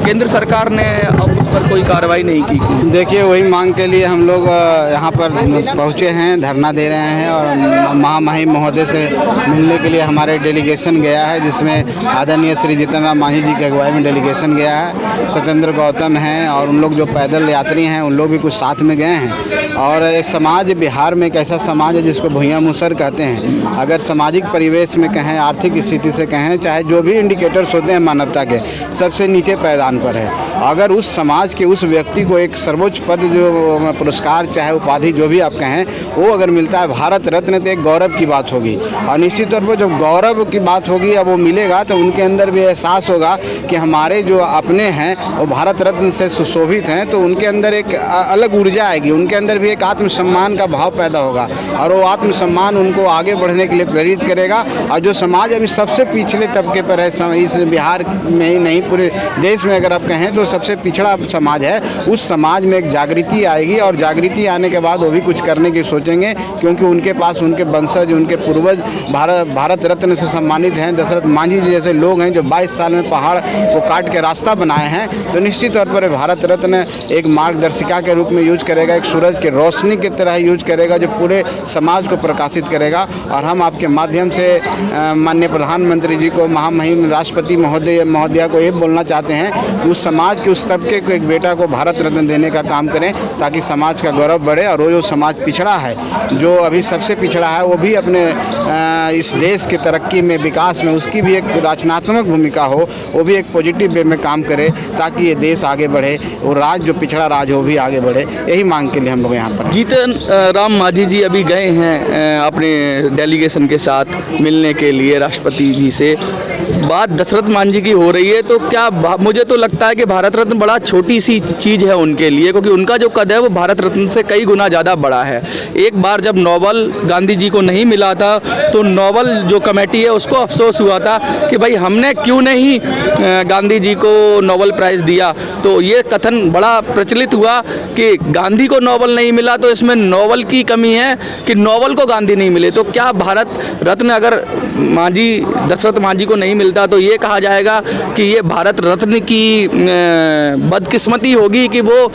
केंद्र सरकार ने अब उस पर कोई कार्रवाई नहीं की। देखिए, वही मांग के लिए हम लोग यहाँ पर पहुँचे हैं, धरना दे रहे हैं और महामहिम महोदय से मिलने के लिए हमारे डेलीगेशन गया है, जिसमें आदरणीय श्री जीतन राम मांझी जी की अगुवाई में डेलीगेशन गया है। सत्येंद्र गौतम हैं और उन लोग जो पैदल यात्री हैं उन लोग भी कुछ साथ में गए हैं। और एक समाज, बिहार में एक ऐसा समाज है जिसको भुइयाँ मुसर कहते हैं। अगर सामाजिक परिवेश में कहें, आर्थिक स्थिति से कहें, चाहे जो भी इंडिकेटर्स होते हैं मानवता के, सबसे नीचे पैदान पर है। अगर उस समाज के उस व्यक्ति को एक सर्वोच्च पद, जो पुरस्कार चाहे उपाधि जो भी आप कहें, वो अगर मिलता है भारत रत्न, तो एक गौरव की बात होगी। और निश्चित तौर पर जब गौरव की बात होगी, अब वो मिलेगा तो उनके अंदर भी एहसास होगा कि हमारे जो अपने हैं वो भारत रत्न से सुशोभित हैं, तो उनके अंदर एक अलग ऊर्जा आएगी, उनके अंदर भी एक आत्मसम्मान का भाव पैदा होगा और वो आत्मसम्मान उनको आगे बढ़ने के लिए प्रेरित करेगा। और जो समाज अभी सबसे पिछले तबके पर है, इस बिहार में ही नहीं पूरे देश में अगर आप कहें तो सबसे पिछड़ा समाज है, उस समाज में एक जागृति आएगी और जागृति आने के बाद वो भी कुछ करने की सोचेंगे, क्योंकि उनके पास उनके वंशज, उनके पूर्वज भारत रत्न से सम्मानित हैं। दशरथ मांझी जी जैसे लोग हैं जो 22 साल में पहाड़ को काट के रास्ता बनाए हैं, तो निश्चित तौर पर भारत रत्न एक मार्गदर्शिका के रूप में यूज करेगा, एक सूरज की रोशनी की तरह यूज करेगा जो पूरे समाज को प्रकाशित करेगा। और हम आपके माध्यम से माननीय प्रधानमंत्री जी को, महामहिम राष्ट्रपति महोदया को ये बोलना चाहते हैं कि उस समाज के उस तबके को एक बेटा को भारत रत्न देने का काम करें, ताकि समाज का गौरव बढ़े और वो जो समाज पिछड़ा है, जो अभी सबसे पिछड़ा है, वो भी अपने इस देश के तरक्की में, विकास में उसकी भी एक रचनात्मक भूमिका हो, वो भी एक पॉजिटिव वे में काम करे, ताकि ये देश आगे बढ़े और राज्य जो पिछड़ा राज्य हो भी आगे बढ़े। यही मांग के लिए हम लोग यहाँ पर। जीतन राम मांझी जी अभी गए हैं अपने डेलीगेशन के साथ मिलने के लिए राष्ट्रपति जी से। बात दशरथ मांझी की हो रही है, तो क्या मुझे तो लगता है कि भारत रत्न बड़ा छोटी सी चीज़ है उनके लिए, क्योंकि उनका जो कद है वो भारत रत्न से कई गुना ज़्यादा बड़ा है। एक बार जब नोबल गांधी जी को नहीं मिला था तो नोबल जो कमेटी है उसको अफसोस हुआ था कि भाई हमने क्यों नहीं गांधी जी को नोबल प्राइज़ दिया। तो ये कथन बड़ा प्रचलित हुआ कि गांधी को नोबल नहीं मिला तो इसमें नोबल की कमी है कि नोबल को गांधी नहीं मिले। तो क्या भारत रत्न अगर दशरथ मांझी को नहीं मिलता तो ये कहा जाएगा कि ये भारत रत्न की बदकिस्मती होगी कि वो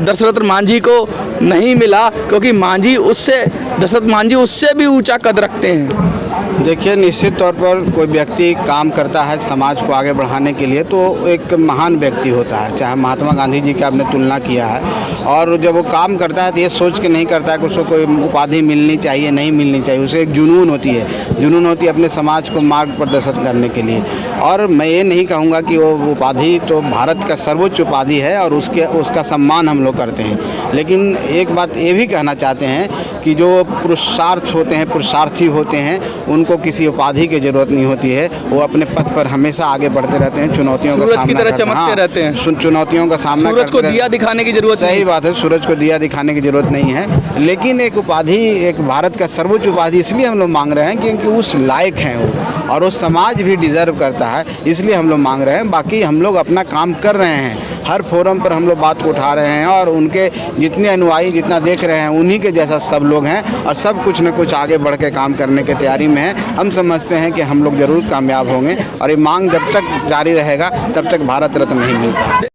दशरथ मांझी को नहीं मिला, क्योंकि दशरथ मांझी उससे भी ऊंचा कद रखते हैं। देखिए, निश्चित तौर पर कोई व्यक्ति काम करता है समाज को आगे बढ़ाने के लिए तो एक महान व्यक्ति होता है। चाहे महात्मा गांधी जी की आपने तुलना किया है, और जब वो काम करता है तो ये सोच के नहीं करता है कि उसको कोई उपाधि मिलनी चाहिए, नहीं मिलनी चाहिए। उसे एक जुनून होती है अपने समाज को मार्ग प्रदर्शित करने के लिए। और मैं ये नहीं कहूँगा कि वो उपाधि तो भारत का सर्वोच्च उपाधि है और उसका सम्मान हम लोग करते हैं, लेकिन एक बात ये भी कहना चाहते हैं कि जो पुरुषार्थी होते हैं उनको किसी उपाधि की जरूरत नहीं होती है। वो अपने पथ पर हमेशा आगे बढ़ते रहते हैं, चुनौतियों का सामना करते रहते हैं, चुनौतियों का सामना सूरज को दिया दिखाने की जरूरत सही बात है, सूरज को दिया दिखाने की जरूरत नहीं है, लेकिन एक उपाधि, एक भारत का सर्वोच्च उपाधि इसलिए हम लोग मांग रहे हैं क्योंकि उस लायक हैं वो, और वो समाज भी डिजर्व करता है, इसलिए हम लोग मांग रहे हैं। बाकी हम लोग अपना काम कर रहे हैं, हर फोरम पर हम लोग बात को उठा रहे हैं और उनके जितने अनुयायी जितना देख रहे हैं उन्हीं के जैसा सब लोग हैं और सब कुछ न कुछ आगे बढ़ के काम करने की तैयारी में हैं। हम समझते हैं कि हम लोग ज़रूर कामयाब होंगे और ये मांग जब तक जारी रहेगा तब तक भारत रत्न नहीं मिलता।